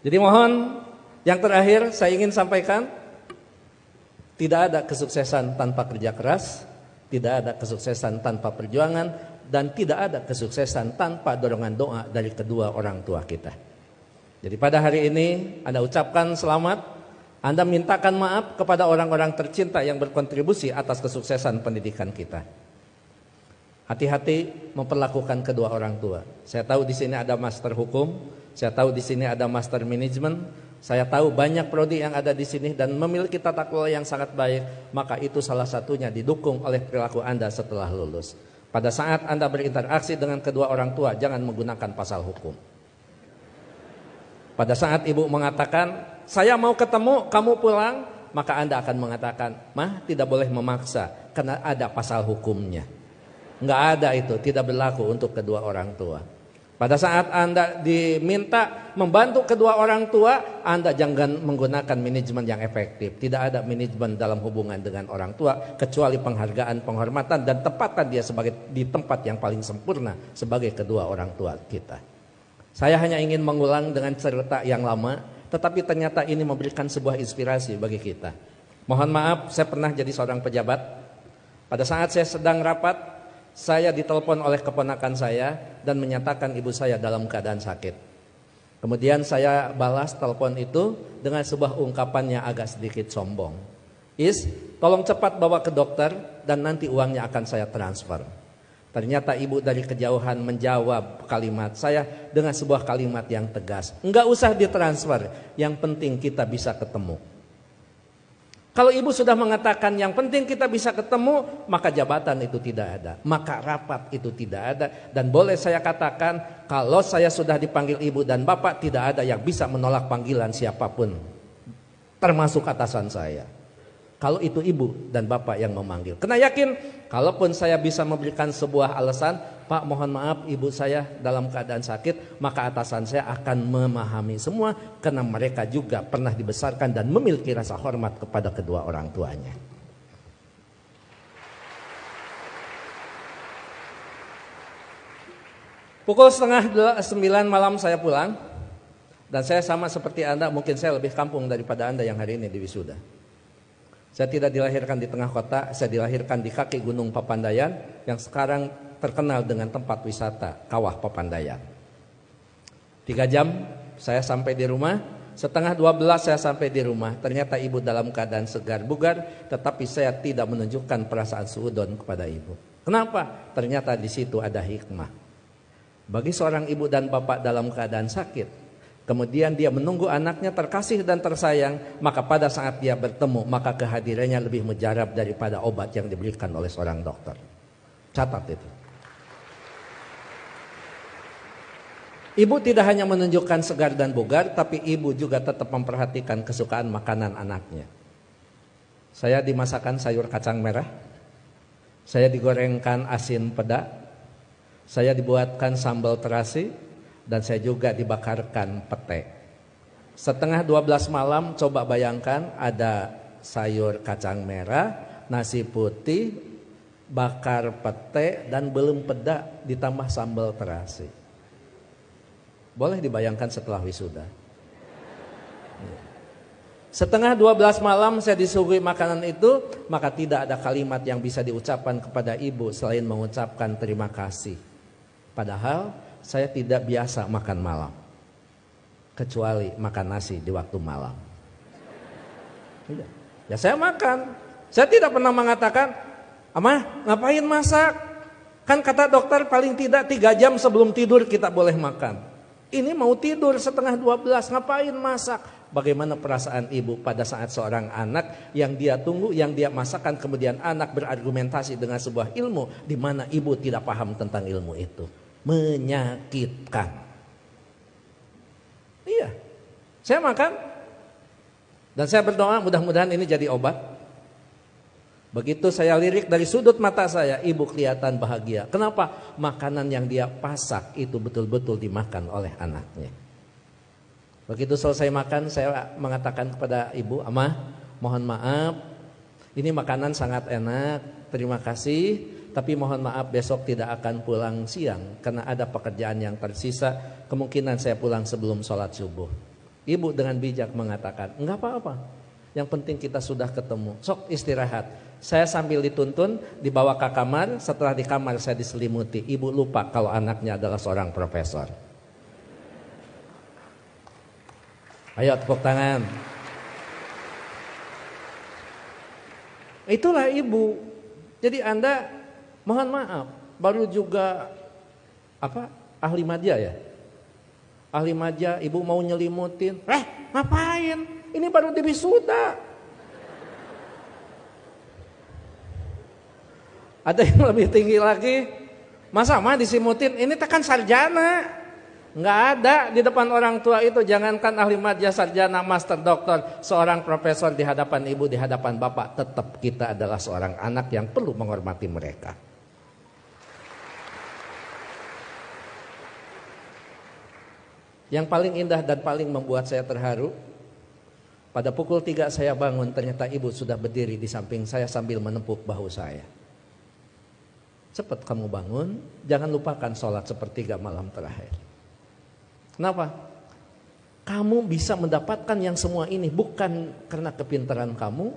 Jadi mohon yang terakhir saya ingin sampaikan, tidak ada kesuksesan tanpa kerja keras, tidak ada kesuksesan tanpa perjuangan, dan tidak ada kesuksesan tanpa dorongan doa dari kedua orang tua kita. Jadi pada hari ini Anda ucapkan selamat, Anda mintakan maaf kepada orang-orang tercinta yang berkontribusi atas kesuksesan pendidikan kita. Hati-hati memperlakukan kedua orang tua. Saya tahu di sini ada master hukum, saya tahu di sini ada master manajemen, saya tahu banyak prodi yang ada di sini dan memiliki tata kelola yang sangat baik, maka itu salah satunya didukung oleh perilaku Anda setelah lulus. Pada saat Anda berinteraksi dengan kedua orang tua, jangan menggunakan pasal hukum. Pada saat ibu mengatakan, saya mau ketemu, kamu pulang, maka Anda akan mengatakan, "Mah, tidak boleh memaksa, karena ada pasal hukumnya." Enggak ada itu, tidak berlaku untuk kedua orang tua. Pada saat Anda diminta membantu kedua orang tua, Anda jangan menggunakan manajemen yang efektif. Tidak ada manajemen dalam hubungan dengan orang tua, kecuali penghargaan, penghormatan, dan tempatkan dia di tempat yang paling sempurna sebagai kedua orang tua kita. Saya hanya ingin mengulang dengan cerita yang lama, tetapi ternyata ini memberikan sebuah inspirasi bagi kita. Mohon maaf, saya pernah jadi seorang pejabat. Pada saat saya sedang rapat, saya ditelepon oleh keponakan saya dan menyatakan ibu saya dalam keadaan sakit. Kemudian saya balas telepon itu dengan sebuah ungkapan yang agak sedikit sombong. Tolong cepat bawa ke dokter dan nanti uangnya akan saya transfer. Ternyata ibu dari kejauhan menjawab kalimat saya dengan sebuah kalimat yang tegas. Enggak usah ditransfer, yang penting kita bisa ketemu. Kalau ibu sudah mengatakan yang penting kita bisa ketemu, maka jabatan itu tidak ada, maka rapat itu tidak ada. Dan boleh saya katakan, kalau saya sudah dipanggil ibu dan bapak, tidak ada yang bisa menolak panggilan siapapun, termasuk atasan saya. Kalau itu ibu dan bapak yang memanggil, kena yakin, kalaupun saya bisa memberikan sebuah alasan, Pak mohon maaf ibu saya dalam keadaan sakit, maka atasan saya akan memahami semua, karena mereka juga pernah dibesarkan dan memiliki rasa hormat kepada kedua orang tuanya. Pukul 8:30 malam saya pulang, dan saya sama seperti Anda, mungkin saya lebih kampung daripada Anda yang hari ini di wisuda. Saya tidak dilahirkan di tengah kota, saya dilahirkan di kaki Gunung Papandayan yang sekarang terkenal dengan tempat wisata Kawah Papandayan. 3 jam saya sampai di rumah, 11:30 saya sampai di rumah. Ternyata ibu dalam keadaan segar bugar, tetapi saya tidak menunjukkan perasaan suudon kepada ibu. Kenapa? Ternyata di situ ada hikmah. Bagi seorang ibu dan bapak dalam keadaan sakit, kemudian dia menunggu anaknya terkasih dan tersayang, maka pada saat dia bertemu, maka kehadirannya lebih mujarab daripada obat yang diberikan oleh seorang dokter. Catat itu. Ibu tidak hanya menunjukkan segar dan bugar, tapi ibu juga tetap memperhatikan kesukaan makanan anaknya. Saya dimasakkan sayur kacang merah, saya digorengkan asin peda, saya dibuatkan sambal terasi, dan saya juga dibakarkan pete. 11:30 malam, coba bayangkan ada sayur kacang merah, nasi putih, bakar pete, dan belum peda ditambah sambal terasi. Boleh dibayangkan setelah wisuda. 11:30 malam saya disuguhi makanan itu, maka tidak ada kalimat yang bisa diucapkan kepada ibu selain mengucapkan terima kasih. Padahal saya tidak biasa makan malam, kecuali makan nasi di waktu malam. Ya saya makan. Saya tidak pernah mengatakan, "Amah, ngapain masak? Kan kata dokter paling tidak 3 jam sebelum tidur kita boleh makan. Ini mau tidur 11:30, ngapain masak?" Bagaimana perasaan ibu pada saat seorang anak yang dia tunggu, yang dia masakan, kemudian anak berargumentasi dengan sebuah ilmu di mana ibu tidak paham tentang ilmu itu. Menyakitkan. Iya, saya makan dan saya berdoa mudah-mudahan ini jadi obat. Begitu saya lirik dari sudut mata saya, ibu kelihatan bahagia. Kenapa? Makanan yang dia pasak itu betul-betul dimakan oleh anaknya. Begitu selesai makan, saya mengatakan kepada ibu, "Amah, mohon maaf, ini makanan sangat enak, terima kasih. Tapi mohon maaf besok tidak akan pulang siang karena ada pekerjaan yang tersisa. Kemungkinan saya pulang sebelum sholat subuh." Ibu dengan bijak mengatakan, enggak apa-apa. Yang penting kita sudah ketemu. Sok istirahat. Saya sambil dituntun dibawa ke kamar. Setelah di kamar saya diselimuti. Ibu lupa kalau anaknya adalah seorang profesor. Ayo tepuk tangan. Itulah ibu. Jadi Anda mohon maaf, baru juga ahli madya ya? Ahli madya, ibu mau nyelimutin. Ngapain? Ini baru wisuda. Ada yang lebih tinggi lagi. Masa mah disimutin? Ini tekan sarjana. Nggak ada di depan orang tua itu. Jangankan ahli madya, sarjana, master, doktor, seorang profesor di hadapan ibu, di hadapan bapak, tetap kita adalah seorang anak yang perlu menghormati mereka. Yang paling indah dan paling membuat saya terharu, pada pukul 3 saya bangun, ternyata ibu sudah berdiri di samping saya sambil menepuk bahu saya. Cepat kamu bangun, jangan lupakan sholat sepertiga malam terakhir. Kenapa? Kamu bisa mendapatkan yang semua ini bukan karena kepintaran kamu,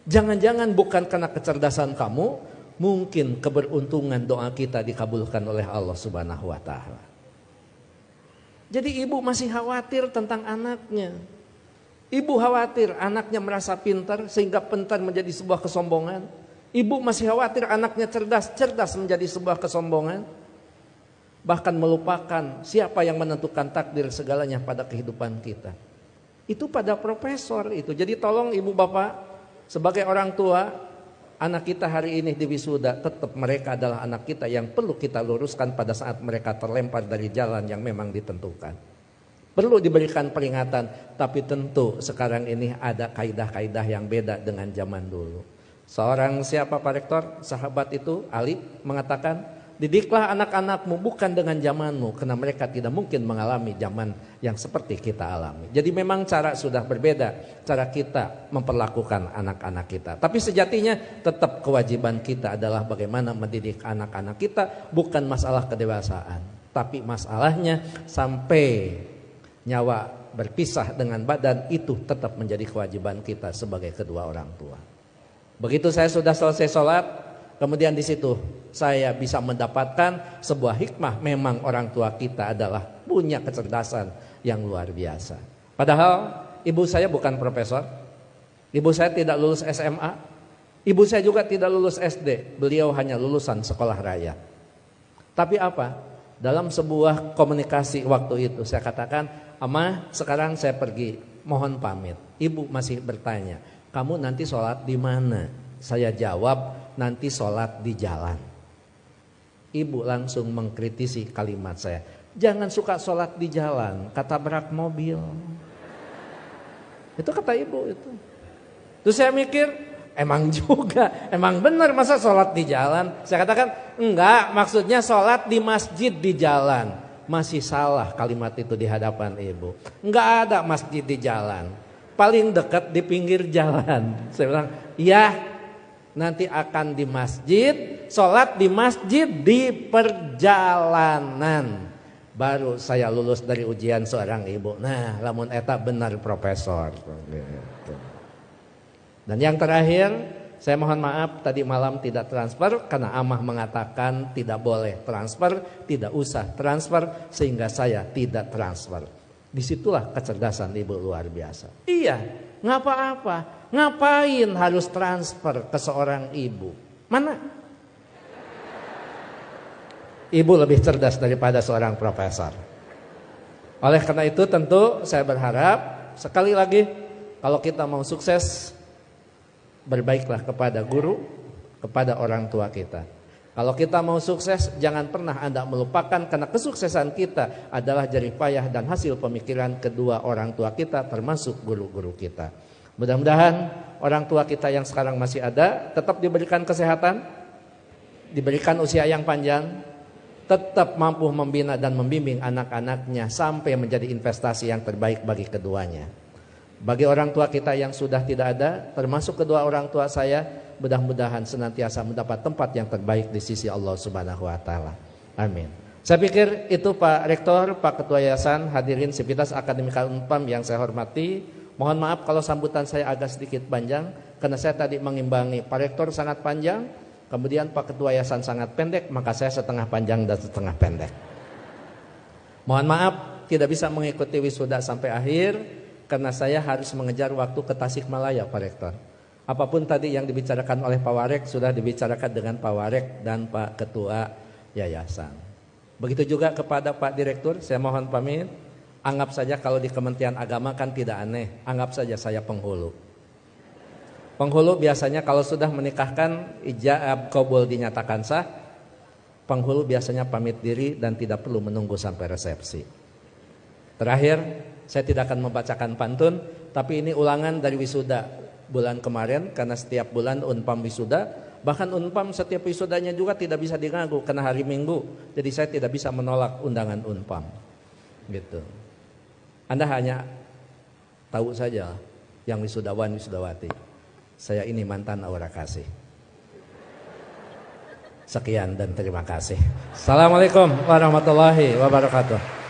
jangan-jangan bukan karena kecerdasan kamu, mungkin keberuntungan doa kita dikabulkan oleh Allah Subhanahu wa Ta'ala. Jadi ibu masih khawatir tentang anaknya. Ibu khawatir anaknya merasa pintar sehingga pintar menjadi sebuah kesombongan. Ibu masih khawatir anaknya cerdas, cerdas menjadi sebuah kesombongan. Bahkan melupakan siapa yang menentukan takdir segalanya pada kehidupan kita. Itu pada profesor itu. Jadi tolong ibu bapak, sebagai orang tua, anak kita hari ini di wisuda, tetap mereka adalah anak kita yang perlu kita luruskan pada saat mereka terlempar dari jalan yang memang ditentukan. Perlu diberikan peringatan, tapi tentu sekarang ini ada kaidah-kaidah yang beda dengan zaman dulu. Seorang siapa Pak Rektor, sahabat itu, Ali, mengatakan, didiklah anak-anakmu bukan dengan zamanmu, karena mereka tidak mungkin mengalami zaman yang seperti kita alami. Jadi memang cara sudah berbeda, cara kita memperlakukan anak-anak kita. Tapi sejatinya tetap kewajiban kita adalah bagaimana mendidik anak-anak kita, bukan masalah kedewasaan. Tapi masalahnya sampai nyawa berpisah dengan badan, itu tetap menjadi kewajiban kita sebagai kedua orang tua. Begitu saya sudah selesai sholat, kemudian di situ saya bisa mendapatkan sebuah hikmah. Memang orang tua kita adalah punya kecerdasan yang luar biasa. Padahal ibu saya bukan profesor, ibu saya tidak lulus SMA, ibu saya juga tidak lulus SD. Beliau hanya lulusan sekolah raya. Tapi apa? Dalam sebuah komunikasi waktu itu saya katakan, "Ama, sekarang saya pergi, mohon pamit." Ibu masih bertanya, "Kamu nanti sholat di mana?" Saya jawab, "Nanti sholat di jalan." Ibu langsung mengkritisi kalimat saya, "Jangan suka sholat di jalan, ketabrak mobil." Itu kata ibu itu. Terus saya mikir, emang juga, emang benar masa sholat di jalan? Saya katakan, enggak, maksudnya sholat di masjid di jalan. Masih salah kalimat itu di hadapan ibu. Enggak ada masjid di jalan, paling dekat di pinggir jalan. Saya bilang, iya, nanti akan di masjid, sholat di masjid di perjalanan. Baru saya lulus dari ujian seorang ibu. Nah, lamun eta benar profesor. Dan yang terakhir, saya mohon maaf tadi malam tidak transfer karena Amah mengatakan tidak boleh transfer, tidak usah transfer, sehingga saya tidak transfer. Disitulah kecerdasan ibu luar biasa. Iya, nggak apa-apa. Ngapain harus transfer ke seorang ibu? Mana? Ibu lebih cerdas daripada seorang profesor. Oleh karena itu tentu saya berharap sekali lagi, kalau kita mau sukses, berbaiklah kepada guru, kepada orang tua kita. Kalau kita mau sukses, jangan pernah Anda melupakan karena kesuksesan kita adalah jerih payah dan hasil pemikiran kedua orang tua kita, termasuk guru-guru kita. Mudah-mudahan orang tua kita yang sekarang masih ada tetap diberikan kesehatan, diberikan usia yang panjang, tetap mampu membina dan membimbing anak-anaknya sampai menjadi investasi yang terbaik bagi keduanya. Bagi orang tua kita yang sudah tidak ada, termasuk kedua orang tua saya, mudah-mudahan senantiasa mendapat tempat yang terbaik di sisi Allah Subhanahu wa Ta'ala. Amin. Saya pikir itu Pak Rektor, Pak Ketua Yayasan, hadirin Sivitas Akademika Unpam yang saya hormati. Mohon maaf kalau sambutan saya agak sedikit panjang, karena saya tadi mengimbangi Pak Rektor sangat panjang, kemudian Pak Ketua Yayasan sangat pendek, maka saya setengah panjang dan setengah pendek. Mohon maaf tidak bisa mengikuti wisuda sampai akhir, karena saya harus mengejar waktu ke Tasikmalaya Pak Rektor. Apapun tadi yang dibicarakan oleh Pak Warek sudah dibicarakan dengan Pak Warek dan Pak Ketua Yayasan. Begitu juga kepada Pak Direktur, saya mohon pamit. Anggap saja kalau di Kementerian Agama kan tidak aneh, anggap saja saya penghulu. Penghulu biasanya kalau sudah menikahkan ijab qabul dinyatakan sah, penghulu biasanya pamit diri dan tidak perlu menunggu sampai resepsi. Terakhir, saya tidak akan membacakan pantun, tapi ini ulangan dari wisuda bulan kemarin, karena setiap bulan Unpam wisuda. Bahkan Unpam setiap wisudanya juga tidak bisa diganggu karena hari Minggu. Jadi saya tidak bisa menolak undangan Unpam. Gitu. Anda hanya tahu saja yang wisudawan wisudawati. Saya ini mantan aura kasih. Sekian dan terima kasih. Assalamualaikum warahmatullahi wabarakatuh.